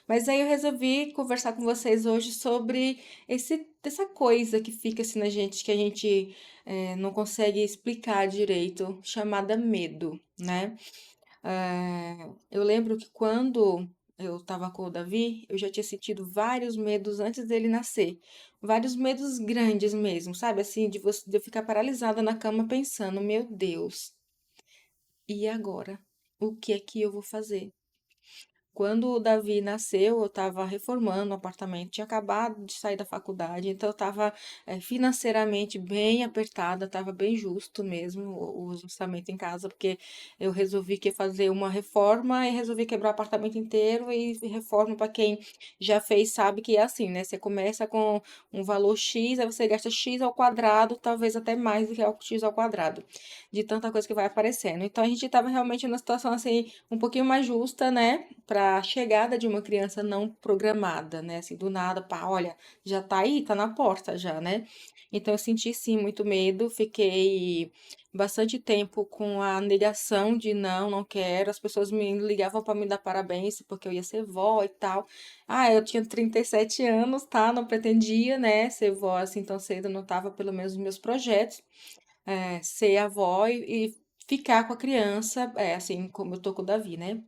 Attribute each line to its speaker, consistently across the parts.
Speaker 1: Mas aí eu resolvi conversar com vocês hoje sobre essa coisa que fica assim na gente, que a gente não consegue explicar direito, chamada medo, né? Eu lembro que quando eu estava com o Davi, eu já tinha sentido vários medos antes dele nascer. Vários medos grandes mesmo, sabe? Assim, de eu ficar paralisada na cama pensando, meu Deus, e agora? O que é que eu vou fazer? Quando o Davi nasceu, eu estava reformando o apartamento, tinha acabado de sair da faculdade, então eu estava financeiramente bem apertada, estava bem justo mesmo o orçamento em casa, porque eu resolvi que ia fazer uma reforma e resolvi quebrar o apartamento inteiro e reforma para quem já fez sabe que é assim, né? Você começa com um valor X, aí você gasta X ao quadrado, talvez até mais do que o X ao quadrado, de tanta coisa que vai aparecendo. Então a gente estava realmente numa situação assim um pouquinho mais justa, né? Para a chegada de uma criança não programada, né? Assim, do nada, pá, olha, já tá aí, tá na porta já, né? Então eu senti sim muito medo, fiquei bastante tempo com a negação de não, não quero. As pessoas me ligavam para me dar parabéns porque eu ia ser vó e tal. Ah, eu tinha 37 anos, tá? Não pretendia, né, ser vó assim tão cedo, não tava pelo menos nos meus projetos, ser avó e ficar com a criança, assim como eu tô com o Davi, né?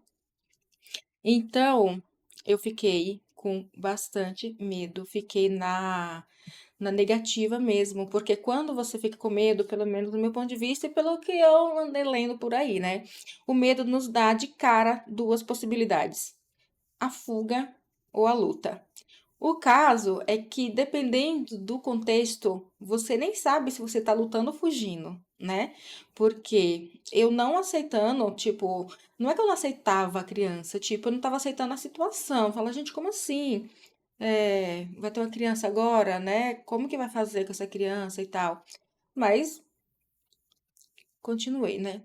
Speaker 1: Então, eu fiquei com bastante medo, fiquei na negativa mesmo, porque quando você fica com medo, pelo menos do meu ponto de vista e pelo que eu andei lendo por aí, né? O medo nos dá de cara duas possibilidades: a fuga ou a luta. O caso é que, dependendo do contexto, você nem sabe se você tá lutando ou fugindo, né? Porque eu não aceitando, tipo, não é que eu não aceitava a criança, tipo, eu não tava aceitando a situação. Fala, gente, como assim? Vai ter uma criança agora, né? Como que vai fazer com essa criança e tal? Mas continuei, né?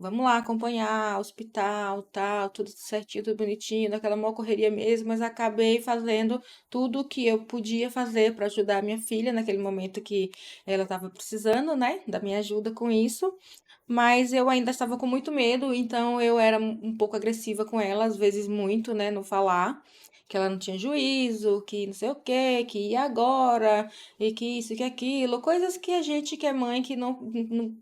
Speaker 1: Vamos lá acompanhar, hospital, tal, tudo certinho, tudo bonitinho, daquela maior correria mesmo, mas acabei fazendo tudo o que eu podia fazer para ajudar a minha filha naquele momento que ela estava precisando, né, da minha ajuda com isso. Mas eu ainda estava com muito medo, então eu era um pouco agressiva com ela, às vezes muito, né, no falar, que ela não tinha juízo, que não sei o quê, que ia agora, e que isso, que aquilo, coisas que a gente que é mãe que não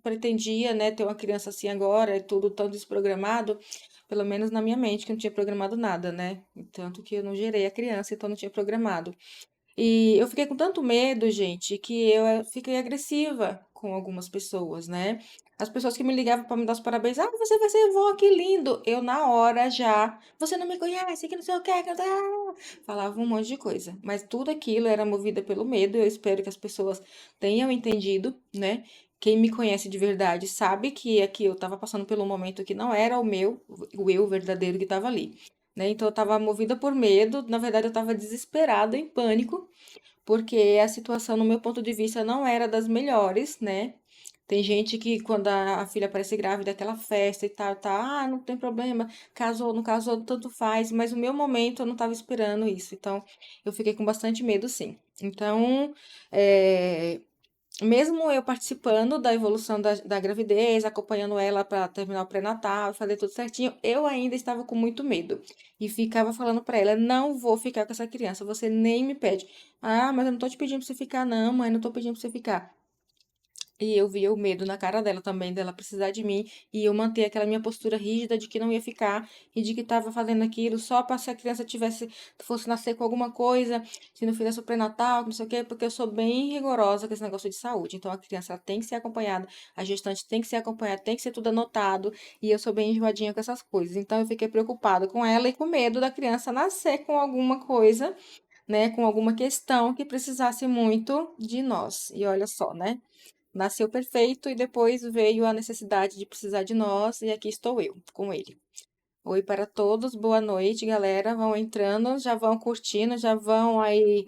Speaker 1: pretendia, né, ter uma criança assim agora, é tudo tão desprogramado, pelo menos na minha mente, que eu não tinha programado nada, né? Tanto que eu não gerei a criança, então não tinha programado. E eu fiquei com tanto medo, gente, que eu fiquei agressiva com algumas pessoas, né? As pessoas que me ligavam para me dar os parabéns, ah, você vai ser vó, que lindo! Eu, na hora, já, você não me conhece, que não sei o que, falava um monte de coisa. Mas tudo aquilo era movida pelo medo. Eu espero que as pessoas tenham entendido, né? Quem me conhece de verdade sabe que aqui eu estava passando por um momento que não era o eu verdadeiro que estava ali, né? Então eu estava movida por medo, na verdade eu estava desesperada, em pânico, porque a situação, no meu ponto de vista, não era das melhores, né? Tem gente que, quando a filha aparece grávida, aquela festa e tal, tá, ah, não tem problema, casou, não casou, tanto faz, mas o meu momento eu não estava esperando isso, então eu fiquei com bastante medo, sim. Então, é, mesmo eu participando da evolução da gravidez, acompanhando ela para terminar o pré-natal, fazer tudo certinho, eu ainda estava com muito medo. E ficava falando para ela: não vou ficar com essa criança, você nem me pede. Ah, mas eu não tô te pedindo pra você ficar, não, mãe, não tô pedindo pra você ficar. E eu via o medo na cara dela também, dela precisar de mim, e eu manter aquela minha postura rígida de que não ia ficar e de que estava fazendo aquilo só para se a criança fosse nascer com alguma coisa, se não fizesse o pré-natal, não sei o quê, porque eu sou bem rigorosa com esse negócio de saúde. Então a criança ela tem que ser acompanhada, a gestante tem que ser acompanhada, tem que ser tudo anotado, e eu sou bem enjoadinha com essas coisas. Então eu fiquei preocupada com ela e com medo da criança nascer com alguma coisa, né, com alguma questão que precisasse muito de nós. E olha só, né? Nasceu perfeito e depois veio a necessidade de precisar de nós, e aqui estou eu, com ele. Oi para todos, boa noite, galera. Vão entrando, já vão curtindo, já vão aí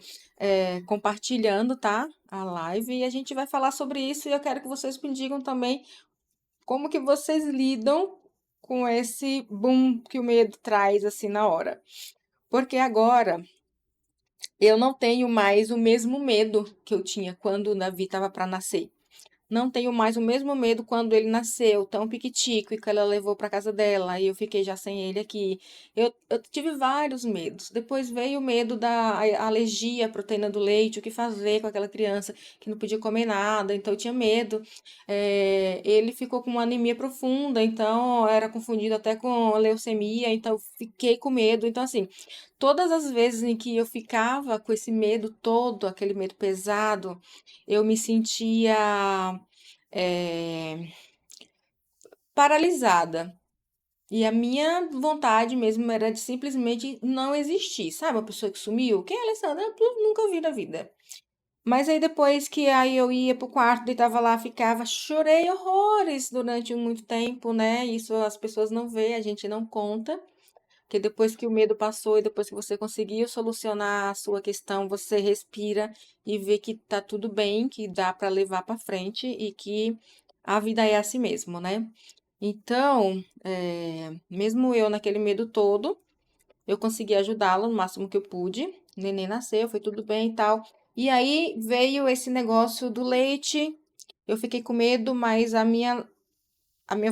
Speaker 1: compartilhando, tá? A live, e a gente vai falar sobre isso. E eu quero que vocês me digam também como que vocês lidam com esse boom que o medo traz assim na hora. Porque agora eu não tenho mais o mesmo medo que eu tinha quando o Davi estava para nascer. Não tenho mais o mesmo medo quando ele nasceu, tão piquitico, e que ela levou para casa dela, e eu fiquei já sem ele aqui. Eu tive vários medos. Depois veio o medo da alergia à proteína do leite, o que fazer com aquela criança que não podia comer nada, então eu tinha medo. Ele ficou com uma anemia profunda, então era confundido até com leucemia, então eu fiquei com medo. Então, assim, todas as vezes em que eu ficava com esse medo todo, aquele medo pesado, eu me sentia eh, paralisada. E a minha vontade mesmo era de simplesmente não existir. Sabe, uma pessoa que sumiu? Quem é a Alessandra? Eu nunca vi na vida. Mas aí depois que aí eu ia pro quarto, deitava lá, ficava, chorei horrores durante muito tempo, né? Isso as pessoas não veem, a gente não conta. Porque depois que o medo passou e depois que você conseguiu solucionar a sua questão, você respira e vê que tá tudo bem, que dá para levar para frente e que a vida é assim mesmo, né? Então, mesmo eu naquele medo todo, eu consegui ajudá-la no máximo que eu pude. O neném nasceu, foi tudo bem e tal. E aí veio esse negócio do leite. Eu fiquei com medo, mas a minha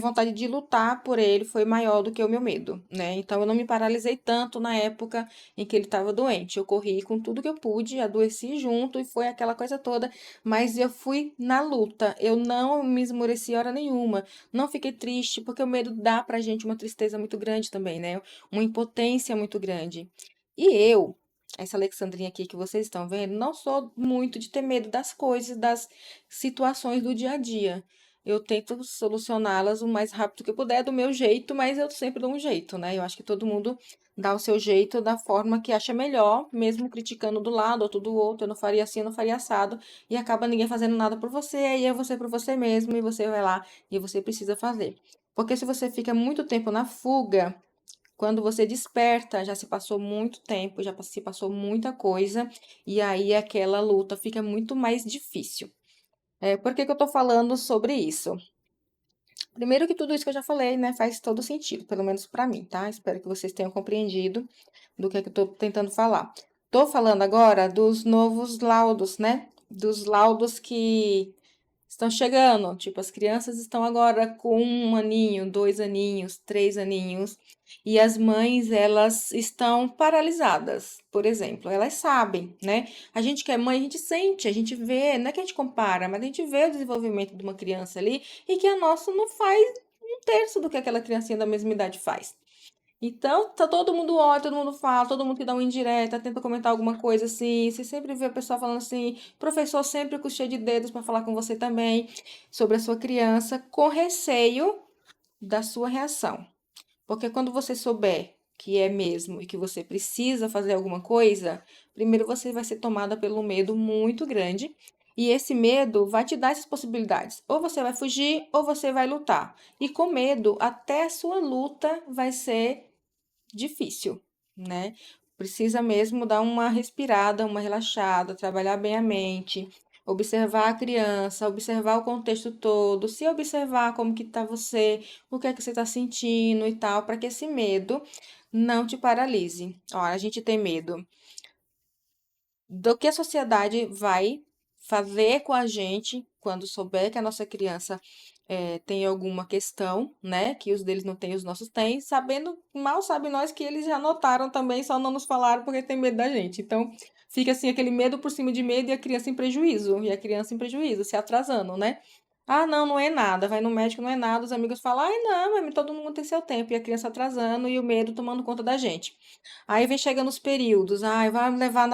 Speaker 1: vontade de lutar por ele foi maior do que o meu medo, né? Então eu não me paralisei tanto na época em que ele estava doente. Eu corri com tudo que eu pude, adoeci junto e foi aquela coisa toda, mas eu fui na luta. Eu não me esmoreci hora nenhuma. Não fiquei triste, porque o medo dá pra gente uma tristeza muito grande também, né? Uma impotência muito grande. E eu, essa Alexandrinha aqui que vocês estão vendo, não sou muito de ter medo das coisas, das situações do dia a dia. Eu tento solucioná-las o mais rápido que eu puder, do meu jeito, mas eu sempre dou um jeito, né? Eu acho que todo mundo dá o seu jeito da forma que acha melhor, mesmo criticando do lado ou do outro. Eu não faria assim, eu não faria assado, e acaba ninguém fazendo nada por você, aí é você por você mesmo, e você vai lá e você precisa fazer. Porque se você fica muito tempo na fuga, quando você desperta, já se passou muito tempo, já se passou muita coisa, e aí aquela luta fica muito mais difícil. Por que que eu tô falando sobre isso? Primeiro que tudo isso que eu já falei, né, faz todo sentido, pelo menos para mim, tá? Espero que vocês tenham compreendido do que eu tô tentando falar. Tô falando agora dos novos laudos, né? Dos laudos que estão chegando. Tipo, as crianças estão agora com 1 aninho, 2 aninhos, 3 aninhos, e as mães, elas estão paralisadas, por exemplo. Elas sabem, né? A gente que é mãe, a gente sente, a gente vê, não é que a gente compara, mas a gente vê o desenvolvimento de uma criança ali e que a nossa não faz um terço do que aquela criancinha da mesma idade faz. Então, tá todo mundo olha, todo mundo fala, todo mundo que dá uma indireta, tenta comentar alguma coisa assim. Você sempre vê a pessoa falando assim, professor sempre com cheio de dedos para falar com você também sobre a sua criança, com receio da sua reação. Porque quando você souber que é mesmo e que você precisa fazer alguma coisa, primeiro você vai ser tomada pelo medo muito grande. E esse medo vai te dar essas possibilidades. Ou você vai fugir, ou você vai lutar. E com medo, até a sua luta vai ser difícil, né? Precisa mesmo dar uma respirada, uma relaxada, trabalhar bem a mente, observar a criança, observar o contexto todo, se observar como que tá você, o que é que você está sentindo e tal, para que esse medo não te paralise. Ó, a gente tem medo do que a sociedade vai fazer com a gente quando souber que a nossa criança tem alguma questão, né? Que os deles não têm, os nossos têm, sabendo, mal sabe nós que eles já notaram também, só não nos falaram porque tem medo da gente. Então, fica assim aquele medo por cima de medo e a criança em prejuízo, e a criança em prejuízo, se atrasando, né? Ah, não, não é nada. Vai no médico, não é nada. Os amigos falam, ai, não, mas todo mundo tem seu tempo. E a criança atrasando e o medo tomando conta da gente. Aí vem chegando os períodos. Ai, vai levar,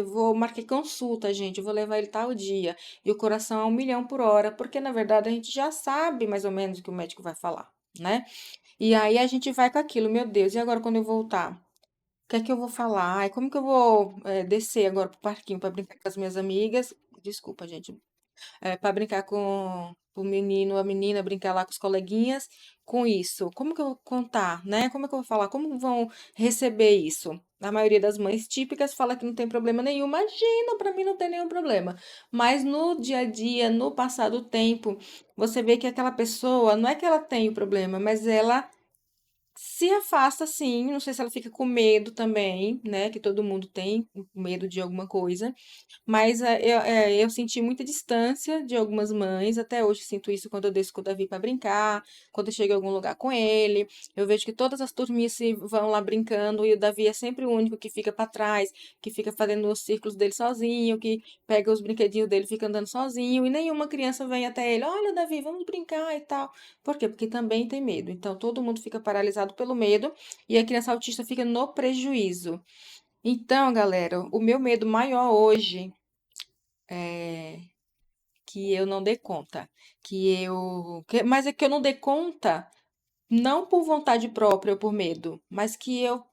Speaker 1: vou marcar consulta, gente. Vou levar ele tal dia. E o coração a 1 milhão por hora. Porque, na verdade, a gente já sabe mais ou menos o que o médico vai falar, né? E aí a gente vai com aquilo, meu Deus, e agora quando eu voltar? O que é que eu vou falar? Ai, como que eu vou descer agora pro parquinho para brincar com as minhas amigas? Desculpa, gente, para brincar com o menino, a menina, brincar lá com os coleguinhas, com isso. Como que eu vou contar, né? Como é que eu vou falar? Como vão receber isso? A maioria das mães típicas fala que não tem problema nenhum. Imagina, para mim não tem nenhum problema. Mas no dia a dia, no passar do tempo, você vê que aquela pessoa, não é que ela tem o problema, mas ela Se afasta, sim. Não sei se ela fica com medo também, né? Que todo mundo tem medo de alguma coisa. Mas eu senti muita distância de algumas mães. Até hoje sinto isso quando eu desço com o Davi para brincar, quando eu chego em algum lugar com ele. Eu vejo que todas as turminhas se vão lá brincando e o Davi é sempre o único que fica para trás, que fica fazendo os círculos dele sozinho, que pega os brinquedinhos dele e fica andando sozinho. E nenhuma criança vem até ele: Olha, Davi, vamos brincar e tal. Por quê? Porque também tem medo. Então todo mundo fica paralisado pelo medo e a criança autista fica no prejuízo. Então, galera, o meu medo maior hoje é que eu não dê conta, mas é que eu não dê conta não por vontade própria ou por medo, mas que eu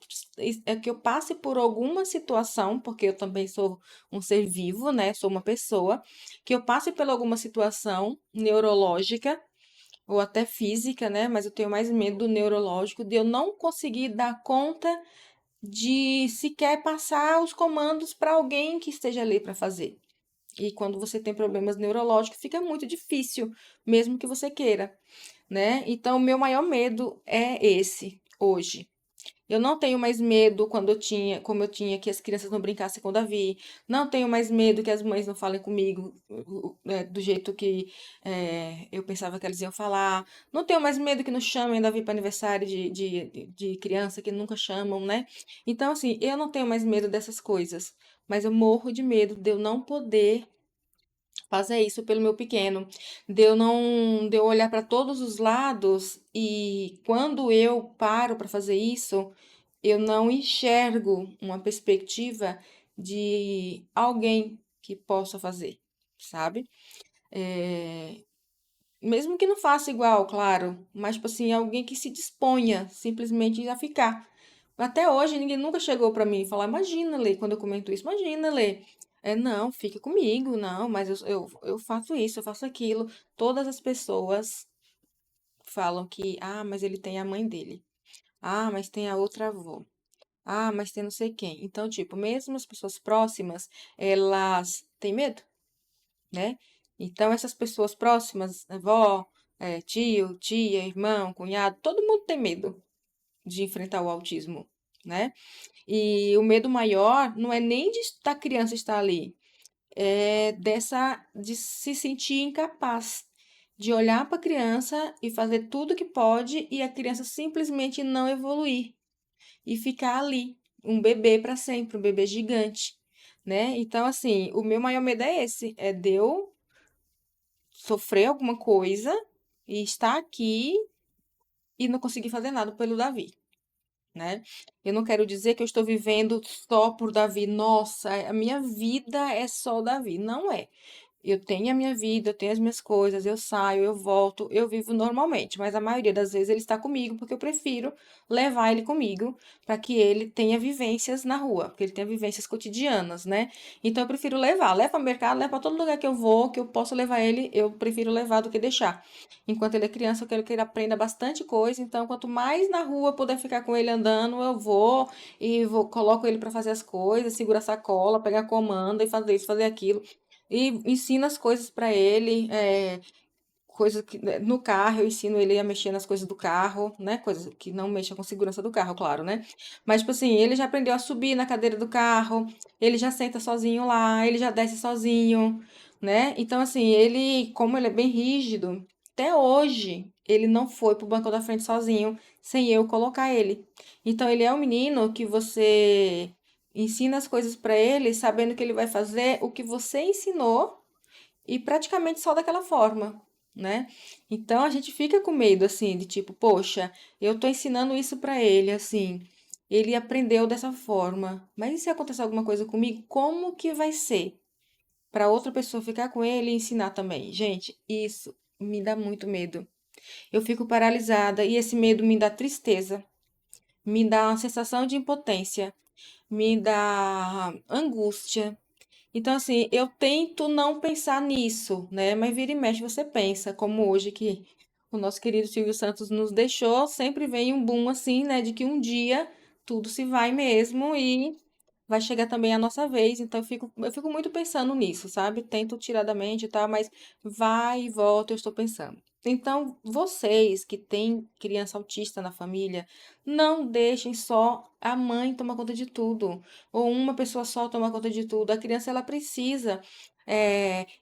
Speaker 1: passe por alguma situação, porque eu também sou um ser vivo, né? Sou uma pessoa, que eu passe por alguma situação neurológica ou até física, né? Mas eu tenho mais medo do neurológico, de eu não conseguir dar conta de sequer passar os comandos para alguém que esteja ali para fazer. E quando você tem problemas neurológicos, fica muito difícil, mesmo que você queira, né? Então, o meu maior medo é esse hoje. Eu não tenho mais medo como eu tinha, que as crianças não brincassem com o Davi. Não tenho mais medo que as mães não falem comigo, do jeito que eu pensava que elas iam falar. Não tenho mais medo que não chamem Davi para aniversário de criança, que nunca chamam, né? Então, assim, eu não tenho mais medo dessas coisas. Mas eu morro de medo de eu não poder fazer isso pelo meu pequeno, de eu olhar para todos os lados e quando eu paro para fazer isso, eu não enxergo uma perspectiva de alguém que possa fazer, sabe? É, mesmo que não faça igual, claro, mas tipo assim, alguém que se disponha simplesmente a ficar. Até hoje ninguém nunca chegou pra mim e falou: Imagina, Lê, quando eu comento isso, imagina, Lê. Não, fica comigo, não, mas eu faço isso, eu faço aquilo. Todas as pessoas falam que, mas ele tem a mãe dele. Mas tem a outra avó. Mas tem não sei quem. Então, tipo, mesmo as pessoas próximas, elas têm medo, né? Então, essas pessoas próximas, avó, tio, tia, irmão, cunhado, todo mundo tem medo de enfrentar o autismo, né? E o medo maior não é nem da criança estar ali, é de se sentir incapaz, de olhar para a criança e fazer tudo que pode e a criança simplesmente não evoluir e ficar ali, um bebê para sempre, um bebê gigante, né? Então, assim, o meu maior medo é esse, é de eu sofrer alguma coisa e estar aqui e não conseguir fazer nada pelo Davi, né? Eu não quero dizer que eu estou vivendo só por Davi. Nossa, a minha vida é só o Davi. Não é. Eu tenho a minha vida, eu tenho as minhas coisas, eu saio, eu volto, eu vivo normalmente, mas a maioria das vezes ele está comigo porque eu prefiro levar ele comigo para que ele tenha vivências na rua, porque ele tenha vivências cotidianas, né? Então eu prefiro levar, levo para o mercado, levo para todo lugar que eu vou, que eu posso levar ele, eu prefiro levar do que deixar. Enquanto ele é criança, eu quero que ele aprenda bastante coisa, então quanto mais na rua eu puder ficar com ele andando, eu vou coloco ele para fazer as coisas, segura a sacola, pegar comanda e fazer isso, fazer aquilo. E ensino as coisas para ele, coisas que no carro eu ensino ele a mexer nas coisas do carro, né? Coisas que não mexam com segurança do carro, claro, né? Mas tipo assim, ele já aprendeu a subir na cadeira do carro, ele já senta sozinho lá, ele já desce sozinho, né? Então assim, como ele é bem rígido, até hoje ele não foi pro banco da frente sozinho, sem eu colocar ele. Então ele é um menino que você ensina as coisas para ele, sabendo que ele vai fazer o que você ensinou e praticamente só daquela forma, né? Então a gente fica com medo assim de tipo, poxa, eu tô ensinando isso pra ele assim, ele aprendeu dessa forma, mas e se acontecer alguma coisa comigo, como que vai ser para outra pessoa ficar com ele e ensinar também? Gente, isso me dá muito medo. Eu fico paralisada e esse medo me dá tristeza, me dá uma sensação de impotência, me dá angústia. Então, assim, eu tento não pensar nisso, né? Mas vira e mexe você pensa, como hoje que o nosso querido Silvio Santos nos deixou, sempre vem um boom assim, né? De que um dia tudo se vai mesmo e vai chegar também a nossa vez. Então, eu fico muito pensando nisso, sabe? Tento tirar da mente e tal, mas vai e volta, eu estou pensando. Então, vocês que têm criança autista na família, não deixem só a mãe tomar conta de tudo, ou uma pessoa só tomar conta de tudo. A criança ela precisa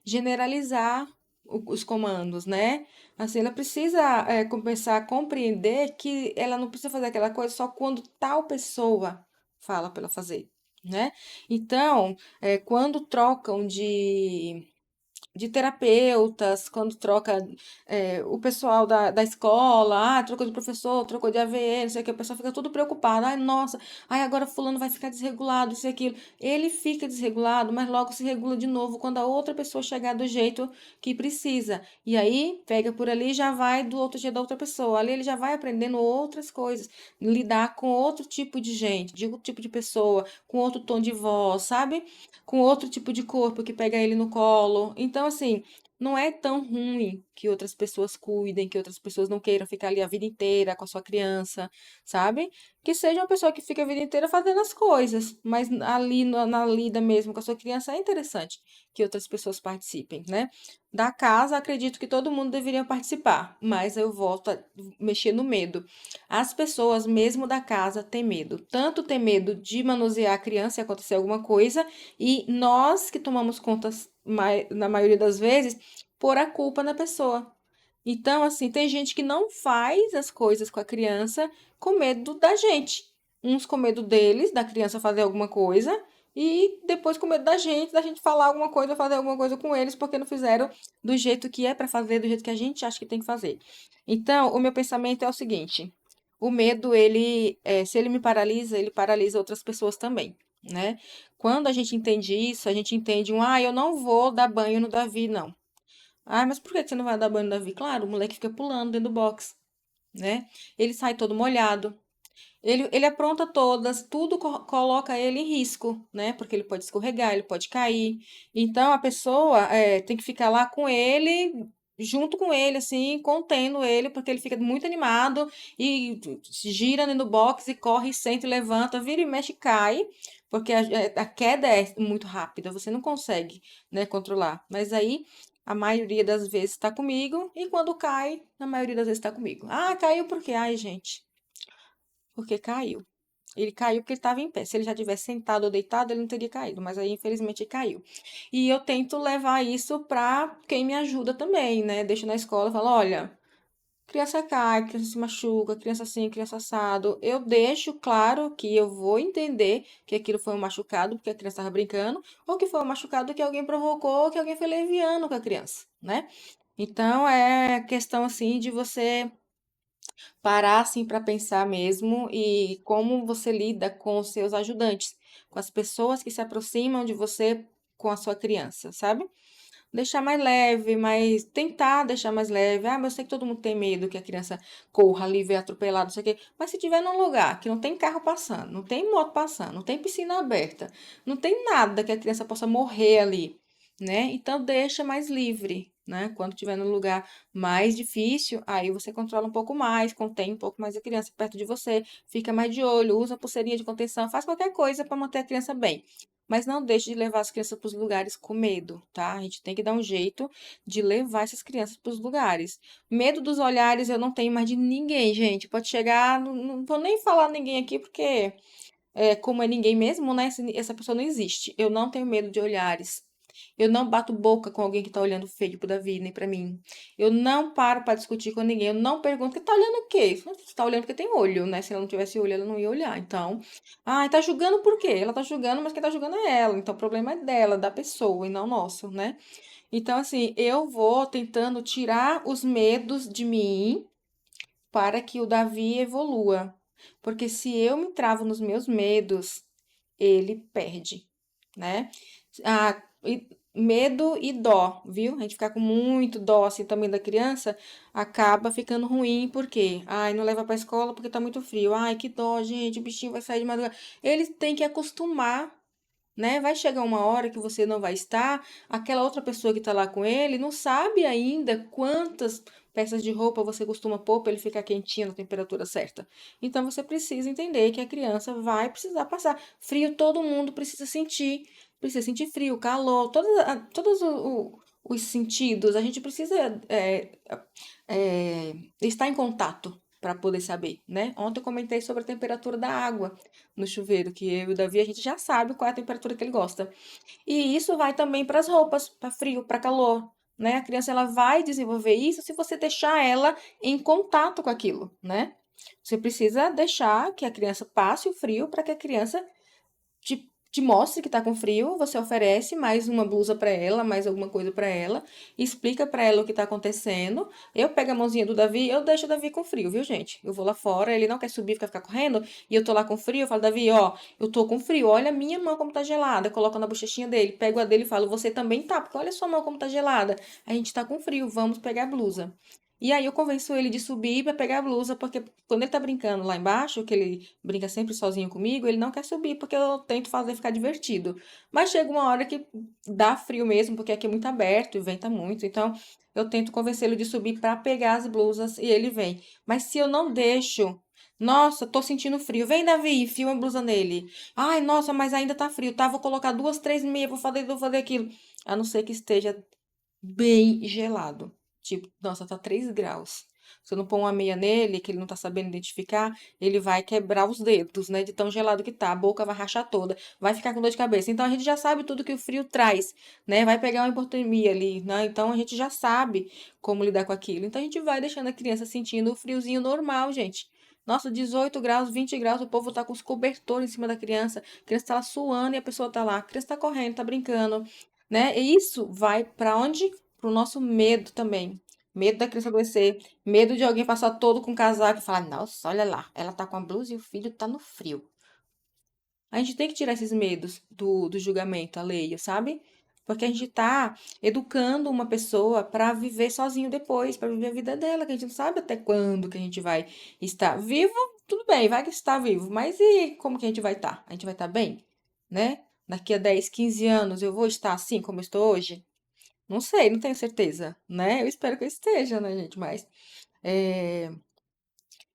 Speaker 1: generalizar os comandos, né? Assim, ela precisa começar a compreender que ela não precisa fazer aquela coisa só quando tal pessoa fala para ela fazer, né? Então, quando trocam de terapeutas, quando troca o pessoal da escola, trocou de professor, trocou de AVE, não sei o que, o pessoal fica tudo preocupado. Ai, nossa, ai, agora fulano vai ficar desregulado, isso e aquilo. Ele fica desregulado, mas logo se regula de novo quando a outra pessoa chegar do jeito que precisa. E aí, pega por ali e já vai do outro jeito da outra pessoa. Ali ele já vai aprendendo outras coisas, lidar com outro tipo de gente, de outro tipo de pessoa, com outro tom de voz, sabe? Com outro tipo de corpo que pega ele no colo. Então, assim, não é tão ruim que outras pessoas cuidem, que outras pessoas não queiram ficar ali a vida inteira com a sua criança, sabe? Que seja uma pessoa que fica a vida inteira fazendo as coisas, mas ali na lida mesmo com a sua criança é interessante que outras pessoas participem, né? Da casa, acredito que todo mundo deveria participar, mas eu volto a mexer no medo. As pessoas, mesmo da casa, têm medo. Tanto tem medo de manusear a criança e acontecer alguma coisa, e nós que tomamos contas, na maioria das vezes, pôr a culpa na pessoa. Então, assim, tem gente que não faz as coisas com a criança com medo da gente. Uns com medo deles, da criança fazer alguma coisa, e depois com medo da gente falar alguma coisa, fazer alguma coisa com eles, porque não fizeram do jeito que é para fazer, do jeito que a gente acha que tem que fazer. Então, o meu pensamento é o seguinte: o medo, se ele me paralisa, ele paralisa outras pessoas também, né? Quando a gente entende isso, a gente entende eu não vou dar banho no Davi, não. Ah, mas por que que você não vai dar banho no Davi? Claro, o moleque fica pulando dentro do box, né? Ele sai todo molhado. Ele apronta todas, tudo coloca ele em risco, né? Porque ele pode escorregar, ele pode cair. Então a pessoa tem que ficar lá com ele, junto com ele, assim, contendo ele, porque ele fica muito animado e gira dentro do box e corre, senta e levanta, vira e mexe e cai, porque a queda é muito rápida, você não consegue, né, controlar. Mas aí a maioria das vezes está comigo, e quando cai, na maioria das vezes está comigo. Ah, caiu por quê? Ai, gente, porque caiu. Ele caiu porque ele estava em pé. Se ele já tivesse sentado ou deitado, ele não teria caído, mas aí infelizmente ele caiu. E eu tento levar isso para quem me ajuda também, né? Deixo na escola, falo, olha, criança cai, criança se machuca, criança assim, criança assado. Eu deixo claro que eu vou entender que aquilo foi um machucado porque a criança estava brincando, ou que foi um machucado que alguém provocou, que alguém foi leviano com a criança, né? Então é questão assim de você parar assim para pensar mesmo e como você lida com os seus ajudantes, com as pessoas que se aproximam de você com a sua criança, sabe? Deixar mais leve, mas tentar deixar mais leve. Ah, mas eu sei que todo mundo tem medo que a criança corra ali, veja atropelado, não sei o quê. Mas se tiver num lugar que não tem carro passando, não tem moto passando, não tem piscina aberta, não tem nada que a criança possa morrer ali, né? Então deixa mais livre, né? Quando tiver num lugar mais difícil, aí você controla um pouco mais, contém um pouco mais a criança perto de você, fica mais de olho, usa pulseirinha de contenção, faz qualquer coisa para manter a criança bem. Mas não deixe de levar as crianças para os lugares com medo, tá? A gente tem que dar um jeito de levar essas crianças para os lugares. Medo dos olhares eu não tenho mais de ninguém, gente. Pode chegar, não vou nem falar ninguém aqui, porque como é ninguém mesmo, né? Essa pessoa não existe. Eu não tenho medo de olhares. Eu não bato boca com alguém que tá olhando feio pro Davi, nem pra mim. Eu não paro pra discutir com ninguém. Eu não pergunto, que tá olhando o quê? Você tá olhando porque tem olho, né? Se ela não tivesse olho, ela não ia olhar. Então, tá julgando por quê? Ela tá julgando, mas quem tá julgando é ela. Então, o problema é dela, da pessoa, e não nosso, né? Então, assim, eu vou tentando tirar os medos de mim para que o Davi evolua. Porque se eu me travo nos meus medos, ele perde, né? Medo e dó, viu? A gente ficar com muito dó assim também da criança acaba ficando ruim, porque ai, não leva pra escola porque tá muito frio. Ai, que dó, gente, o bichinho vai sair de madrugada. Eles têm que acostumar, né? Vai chegar uma hora que você não vai estar, aquela outra pessoa que tá lá com ele não sabe ainda quantas peças de roupa você costuma pôr para ele ficar quentinho na temperatura certa. Então você precisa entender que a criança vai precisar passar. Frio todo mundo precisa sentir frio, calor, os sentidos, a gente precisa estar em contato para poder saber, né? Ontem eu comentei sobre a temperatura da água no chuveiro, que eu e o Davi a gente já sabe qual é a temperatura que ele gosta. E isso vai também para as roupas, para frio, para calor, né? A criança ela vai desenvolver isso se você deixar ela em contato com aquilo, né? Você precisa deixar que a criança passe o frio para que a criança te mostre que tá com frio, você oferece mais uma blusa para ela, mais alguma coisa para ela, explica para ela o que tá acontecendo. Eu pego a mãozinha do Davi, eu deixo o Davi com frio, viu, gente? Eu vou lá fora, ele não quer subir, ficar correndo, e eu tô lá com frio, eu falo, Davi, ó, eu tô com frio, olha a minha mão como tá gelada. Eu coloco na bochechinha dele, pego a dele e falo, você também tá, porque olha a sua mão como tá gelada. A gente tá com frio, vamos pegar a blusa. E aí eu convenço ele de subir para pegar a blusa, porque quando ele tá brincando lá embaixo, que ele brinca sempre sozinho comigo, ele não quer subir, porque eu tento fazer ficar divertido. Mas chega uma hora que dá frio mesmo, porque aqui é muito aberto e venta muito. Então eu tento convencê-lo de subir para pegar as blusas e ele vem. Mas se eu não deixo, nossa, tô sentindo frio. Vem, Davi, enfia uma blusa nele. Ai, nossa, mas ainda tá frio, tá? Vou colocar duas, três meias, vou fazer aquilo. A não ser que esteja bem gelado. Tipo, nossa, tá 3 graus. Se eu não pôr uma meia nele, que ele não tá sabendo identificar, ele vai quebrar os dedos, né? De tão gelado que tá. A boca vai rachar toda, vai ficar com dor de cabeça. Então a gente já sabe tudo que o frio traz, né? Vai pegar uma hipotermia ali, né? Então a gente já sabe como lidar com aquilo. Então a gente vai deixando a criança sentindo o friozinho normal, gente. Nossa, 18 graus, 20 graus, o povo tá com os cobertores em cima da criança. A criança tá lá suando e a pessoa tá lá. A criança tá correndo, tá brincando, né? E isso vai para onde? Pro nosso medo também. Medo da criança adoecer, medo de alguém passar todo com casaco e falar, nossa, olha lá, ela tá com a blusa e o filho tá no frio. A gente tem que tirar esses medos do julgamento alheio, sabe? Porque a gente tá educando uma pessoa para viver sozinho depois, para viver a vida dela, que a gente não sabe até quando que a gente vai estar vivo. Tudo bem, vai que está vivo, mas e como que a gente vai estar? A gente vai estar bem, né? Daqui a 10, 15 anos eu vou estar assim como eu estou hoje? Não sei, não tenho certeza, né? Eu espero que eu esteja, né, gente? Mas é,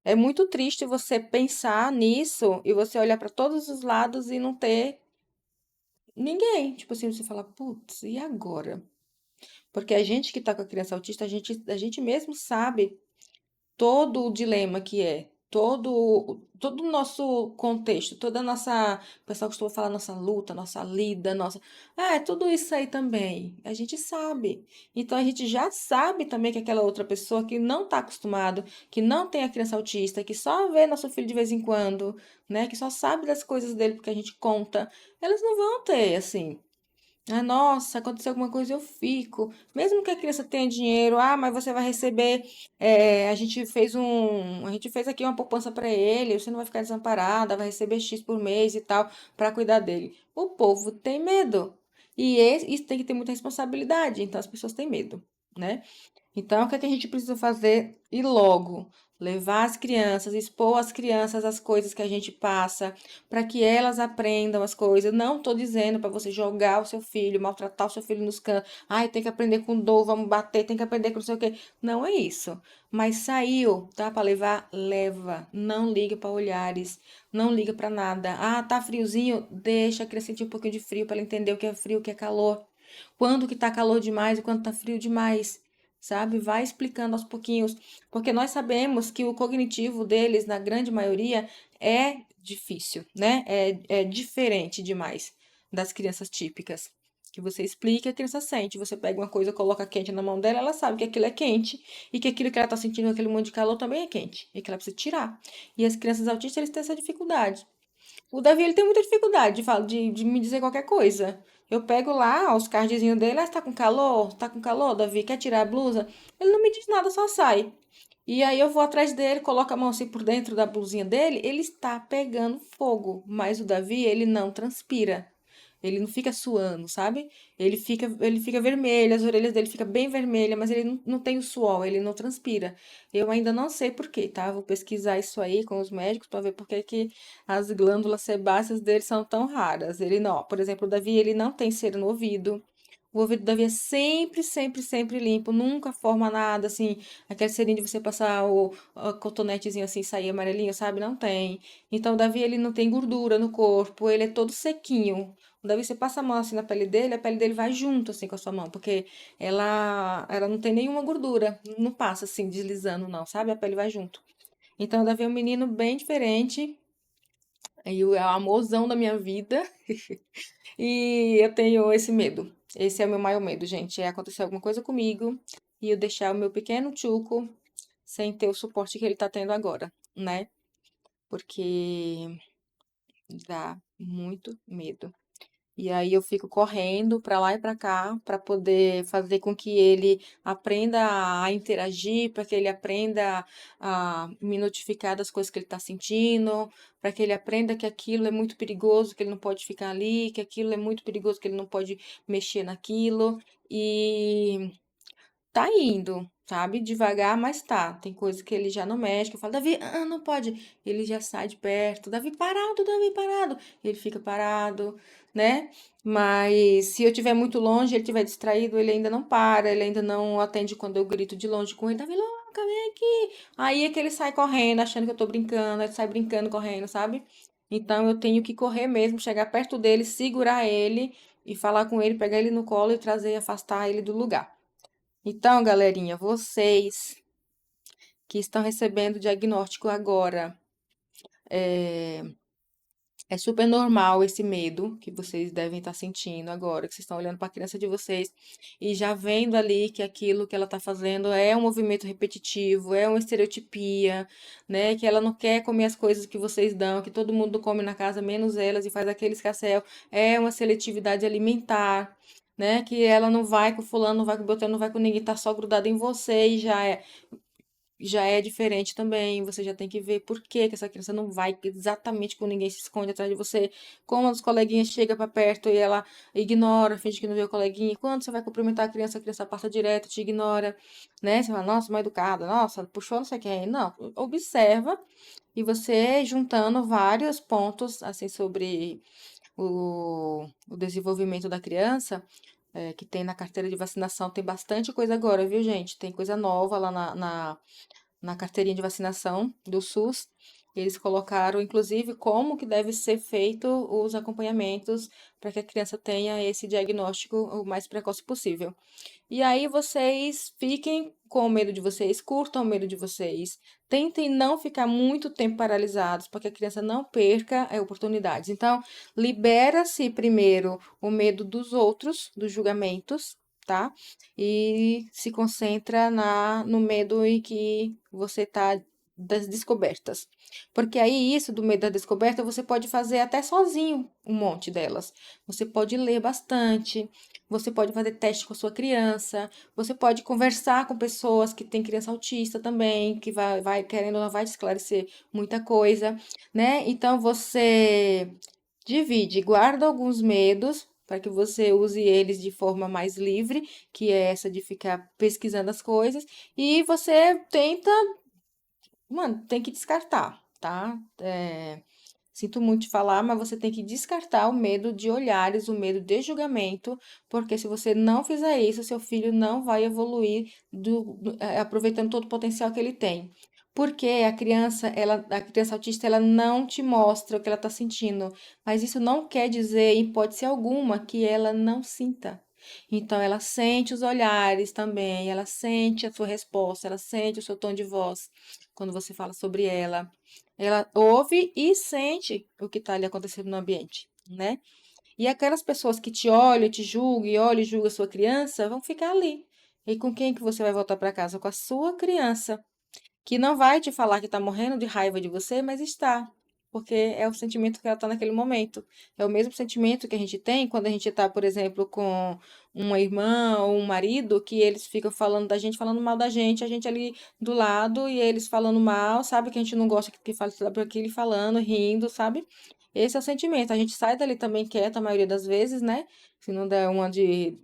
Speaker 1: é muito triste você pensar nisso e você olhar para todos os lados e não ter ninguém. Tipo assim, você fala, putz, e agora? Porque a gente que tá com a criança autista, a gente mesmo sabe todo o dilema que é, todo o nosso contexto, toda a nossa, o pessoal costuma falar nossa luta, nossa lida, nossa, é tudo isso aí também, a gente sabe. Então a gente já sabe também que aquela outra pessoa que não está acostumado, que não tem a criança autista, que só vê nosso filho de vez em quando, né, que só sabe das coisas dele porque a gente conta, elas não vão ter assim. Ah, nossa, aconteceu alguma coisa, eu fico. Mesmo que a criança tenha dinheiro, ah, mas você vai receber. A gente fez aqui uma poupança para ele, você não vai ficar desamparada, vai receber X por mês e tal, para cuidar dele. O povo tem medo. E isso tem que ter muita responsabilidade, então as pessoas têm medo, né? Então, o que é que a gente precisa fazer? E logo, levar as crianças, expor as crianças as coisas que a gente passa, para que elas aprendam as coisas. Não estou dizendo para você jogar o seu filho, maltratar o seu filho nos cantos. Ai, tem que aprender com dor, vamos bater, tem que aprender com não sei o quê. Não é isso. Mas saiu, tá? Para levar, leva. Não liga para olhares, não liga para nada. Ah, tá friozinho? Deixa a criança sentir um pouquinho de frio para ela entender o que é frio, o que é calor. Quando que tá calor demais e quando tá frio demais, sabe? Vai explicando aos pouquinhos, porque nós sabemos que o cognitivo deles, na grande maioria, é difícil, né? É diferente demais das crianças típicas. Que você explica, a criança sente. Você pega uma coisa, coloca quente na mão dela, ela sabe que aquilo é quente e que aquilo que ela tá sentindo, aquele monte de calor, também é quente e que ela precisa tirar. E as crianças autistas, eles têm essa dificuldade. O Davi, ele tem muita dificuldade de me dizer qualquer coisa. Eu pego lá os cardzinhos dele, ah, você tá com calor? Tá com calor, Davi? Quer tirar a blusa? Ele não me diz nada, só sai. E aí eu vou atrás dele, coloco a mão assim por dentro da blusinha dele, ele está pegando fogo. Mas o Davi, ele não transpira. Ele não fica suando, sabe? Ele fica vermelho, as orelhas dele ficam bem vermelhas, mas ele não tem o suor, ele não transpira. Eu ainda não sei por quê, tá? Vou pesquisar isso aí com os médicos para ver por que que as glândulas sebáceas dele são tão raras. Ele não, por exemplo, o Davi, ele não tem cera no ouvido. O ouvido do Davi é sempre, sempre, sempre limpo, nunca forma nada, assim, aquele cheirinho de você passar o cotonetezinho assim, sair amarelinho, sabe? Não tem. Então, o Davi, ele não tem gordura no corpo, ele é todo sequinho. O Davi, você passa a mão assim na pele dele, a pele dele vai junto, assim, com a sua mão, porque ela não tem nenhuma gordura, não passa assim, deslizando, não, sabe? A pele vai junto. Então, o Davi é um menino bem diferente, e é o amorzão da minha vida. E eu tenho esse medo. Esse é o meu maior medo, gente. É acontecer alguma coisa comigo e eu deixar o meu pequeno tchuco sem ter o suporte que ele tá tendo agora, né? Porque dá muito medo. E aí eu fico correndo pra lá e pra cá pra poder fazer com que ele aprenda a interagir, para que ele aprenda a me notificar das coisas que ele está sentindo, para que ele aprenda que aquilo é muito perigoso, que ele não pode ficar ali, que aquilo é muito perigoso, que ele não pode mexer naquilo. E tá indo, sabe? Devagar, mas tá. Tem coisa que ele já não mexe, que eu falo, Davi, não pode. Ele já sai de perto. Davi, parado. Ele fica parado, né? Mas se eu estiver muito longe, ele estiver distraído, ele ainda não para, ele ainda não atende quando eu grito de longe com ele, Davi, louca, vem aqui. Aí é que ele sai correndo, achando que eu tô brincando, ele sai brincando, correndo, sabe? Então eu tenho que correr mesmo, chegar perto dele, segurar ele e falar com ele, pegar ele no colo e trazer, afastar ele do lugar. Então, galerinha, vocês que estão recebendo o diagnóstico agora, é super normal esse medo que vocês devem estar sentindo agora, que vocês estão olhando para a criança de vocês e já vendo ali que aquilo que ela está fazendo é um movimento repetitivo, é uma estereotipia, né? Que ela não quer comer as coisas que vocês dão, que todo mundo come na casa, menos elas, e faz aquele escarcéu. É uma seletividade alimentar. Né, que ela não vai com fulano, não vai com Beltrano, não vai com ninguém, tá só grudada em você e já é diferente também. Você já tem que ver por que que essa criança não vai exatamente com ninguém, se esconde atrás de você. Como os coleguinhas chegam pra perto e ela ignora, finge que não vê o coleguinha. Quando você vai cumprimentar a criança passa direto, te ignora, né? Você fala, nossa, mal educada, nossa, puxou não sei quem. Não, observa e você juntando vários pontos, assim, sobre o desenvolvimento da criança, que tem na carteira de vacinação, tem bastante coisa agora, viu, gente? Tem coisa nova lá na carteirinha de vacinação do SUS. Eles colocaram, inclusive, como que deve ser feito os acompanhamentos para que a criança tenha esse diagnóstico o mais precoce possível. E aí vocês fiquem com o medo de vocês, curtam o medo de vocês, tentem não ficar muito tempo paralisados, para que a criança não perca oportunidades. Então, libera-se primeiro o medo dos outros, dos julgamentos, tá? E se concentra no medo em que você tá das descobertas. Porque aí isso do medo da descoberta você pode fazer até sozinho um monte delas. Você pode ler bastante, você pode fazer teste com a sua criança, você pode conversar com pessoas que têm criança autista também, que vai querendo ou não vai te esclarecer muita coisa, né? Então você divide, guarda alguns medos para que você use eles de forma mais livre, que é essa de ficar pesquisando as coisas, e você tenta, mano, tem que descartar, tá? Sinto muito te falar, mas você tem que descartar o medo de olhares, o medo de julgamento, porque se você não fizer isso, seu filho não vai evoluir aproveitando todo o potencial que ele tem. Porque a criança autista, ela não te mostra o que ela está sentindo, mas isso não quer dizer, em hipótese alguma, que ela não sinta. Então, ela sente os olhares também, ela sente a sua resposta, ela sente o seu tom de voz quando você fala sobre ela. Ela ouve e sente o que está ali acontecendo no ambiente, né? E aquelas pessoas que te olham, te julgam, e olham e julgam a sua criança, vão ficar ali. E com quem que você vai voltar para casa? Com a sua criança, que não vai te falar que está morrendo de raiva de você, mas está. Porque é o sentimento que ela está naquele momento. É o mesmo sentimento que a gente tem quando a gente está, por exemplo, com uma irmã ou um marido, que eles ficam falando da gente, falando mal da gente, a gente ali do lado e eles falando mal, sabe? Que a gente não gosta que fale sobre aquele falando, rindo, sabe? Esse é o sentimento. A gente sai dali também quieta a maioria das vezes, né? Se não der uma de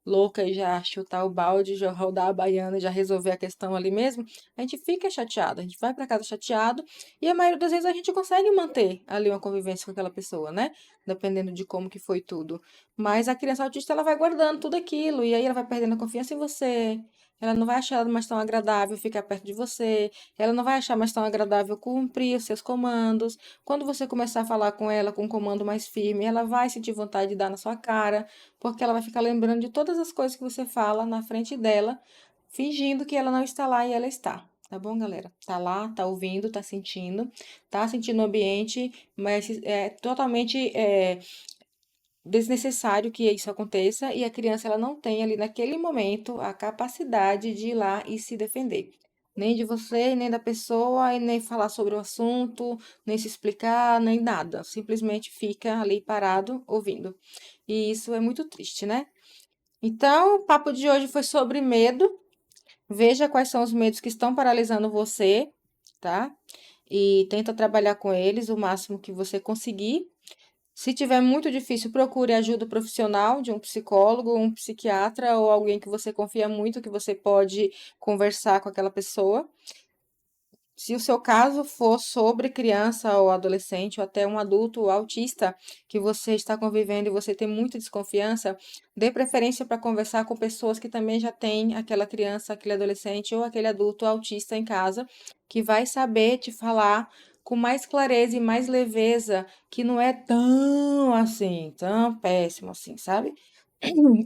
Speaker 1: louca e já chutar o balde, já rodar a baiana e já resolver a questão ali mesmo, a gente fica chateado, a gente vai para casa chateado e a maioria das vezes a gente consegue manter ali uma convivência com aquela pessoa, né? Dependendo de como que foi tudo. Mas a criança autista, ela vai guardando tudo aquilo e aí ela vai perdendo a confiança em você. Ela não vai achar mais tão agradável ficar perto de você. Ela não vai achar mais tão agradável cumprir os seus comandos. Quando você começar a falar com ela com um comando mais firme, ela vai sentir vontade de dar na sua cara, porque ela vai ficar lembrando de todas as coisas que você fala na frente dela, fingindo que ela não está lá e ela está. Tá bom, galera? Tá lá, tá ouvindo, tá sentindo o ambiente, mas é totalmente desnecessário que isso aconteça e a criança ela não tem ali naquele momento a capacidade de ir lá e se defender. Nem de você, nem da pessoa, e nem falar sobre o assunto, nem se explicar, nem nada. Simplesmente fica ali parado ouvindo. E isso é muito triste, né? Então, o papo de hoje foi sobre medo. Veja quais são os medos que estão paralisando você, tá? E tenta trabalhar com eles o máximo que você conseguir. Se tiver muito difícil, procure ajuda profissional de um psicólogo, um psiquiatra ou alguém que você confia muito, que você pode conversar com aquela pessoa. Se o seu caso for sobre criança ou adolescente ou até um adulto autista que você está convivendo e você tem muita desconfiança, dê preferência para conversar com pessoas que também já têm aquela criança, aquele adolescente ou aquele adulto autista em casa, que vai saber te falar com mais clareza e mais leveza que não é tão assim, tão péssimo assim, sabe?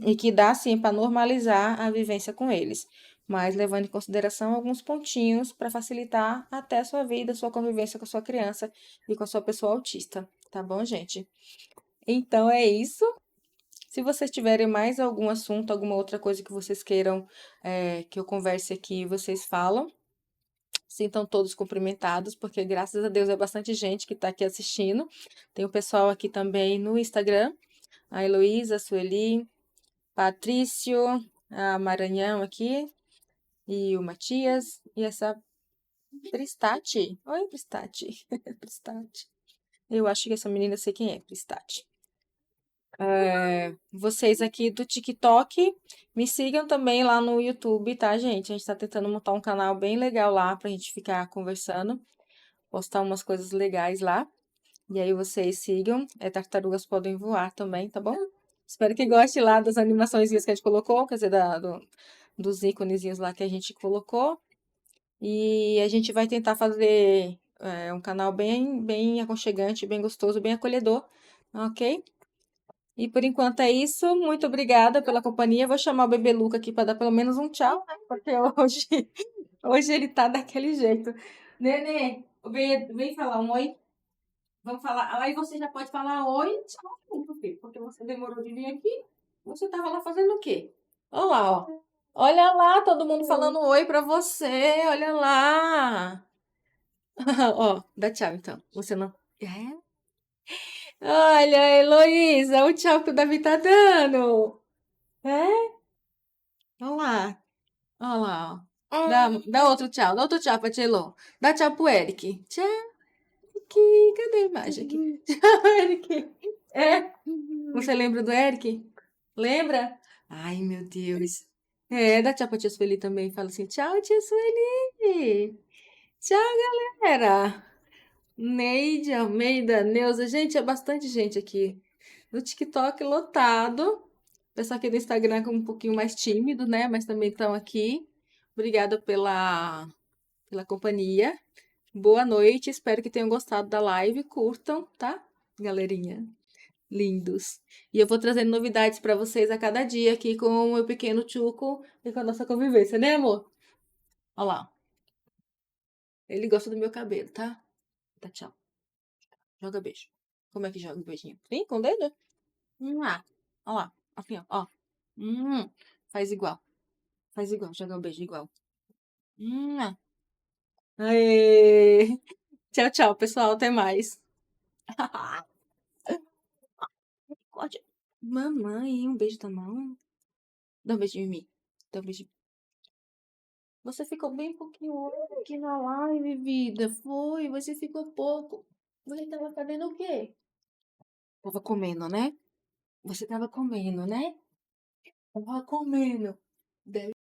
Speaker 1: E que dá sim para normalizar a vivência com eles, mas levando em consideração alguns pontinhos para facilitar até a sua vida, a sua convivência com a sua criança e com a sua pessoa autista, tá bom, gente? Então é isso. Se vocês tiverem mais algum assunto, alguma outra coisa que vocês queiram que eu converse aqui, vocês falam. Sintam todos cumprimentados, porque graças a Deus é bastante gente que está aqui assistindo. Tem o pessoal aqui também no Instagram, a Heloísa, a Sueli, Patrício, a Maranhão aqui, e o Matias, e essa Pristati. Oi, Pristati. Pristati. Eu acho que essa menina eu sei quem é, Pristati. Vocês aqui do TikTok, me sigam também lá no YouTube, tá, gente? A gente tá tentando montar um canal bem legal lá pra gente ficar conversando, postar umas coisas legais lá. E aí vocês sigam. Tartarugas podem voar também, tá bom? Espero que goste lá das animações que a gente colocou, quer dizer, dos íconezinhos lá que a gente colocou. E a gente vai tentar fazer um canal bem aconchegante, bem gostoso, bem acolhedor, ok? E por enquanto é isso. Muito obrigada pela companhia. Vou chamar o bebê Luca aqui para dar pelo menos um tchau, né? Porque hoje, hoje ele tá daquele jeito. Nenê, vem falar um oi. Vamos falar. Aí você já pode falar oi, tchau, junto, filho, porque você demorou de vir aqui. Você tava lá fazendo o quê? Olha lá, ó. Olha lá, todo mundo falando oi pra você. Olha lá. Ó, dá tchau então. Você não. É? Olha, Heloísa, o tchau que o Davi tá dando. É? Olha lá. Olha lá, ó. Dá outro tchau. Dá outro tchau pra Tchelo. Dá tchau pro Eric. Tchau, Eric. Cadê a imagem aqui? Tchau, Eric. É? Você lembra do Eric? Lembra? Ai, meu Deus. Dá tchau pra tia Sueli também. Fala assim, tchau, tia Sueli. Tchau, galera. Neide, Almeida, Neuza. Gente, é bastante gente aqui. No TikTok lotado. O pessoal aqui do Instagram é um pouquinho mais tímido, né? Mas também estão aqui. Obrigada pela companhia. Boa noite. Espero que tenham gostado da live. Curtam, tá, galerinha? Lindos. E eu vou trazendo novidades para vocês a cada dia aqui com o meu pequeno Tchuco e com a nossa convivência, né, amor? Olha lá. Ele gosta do meu cabelo, tá? Tá, tchau. Joga beijo. Como é que joga o beijinho? Sim, com o dedo? Olha lá. Assim, ó. Ó. Faz igual. Faz igual. Joga o beijo igual. Aê. Tchau, tchau, pessoal. Até mais. Pode. Mamãe, um beijo da mão. Dá um beijinho em mim. Dá um beijo. Você ficou bem pouquinho aqui na live, vida. Foi, você ficou pouco. Você tava fazendo o quê? Tava comendo, né? Você tava comendo, né? Tava comendo.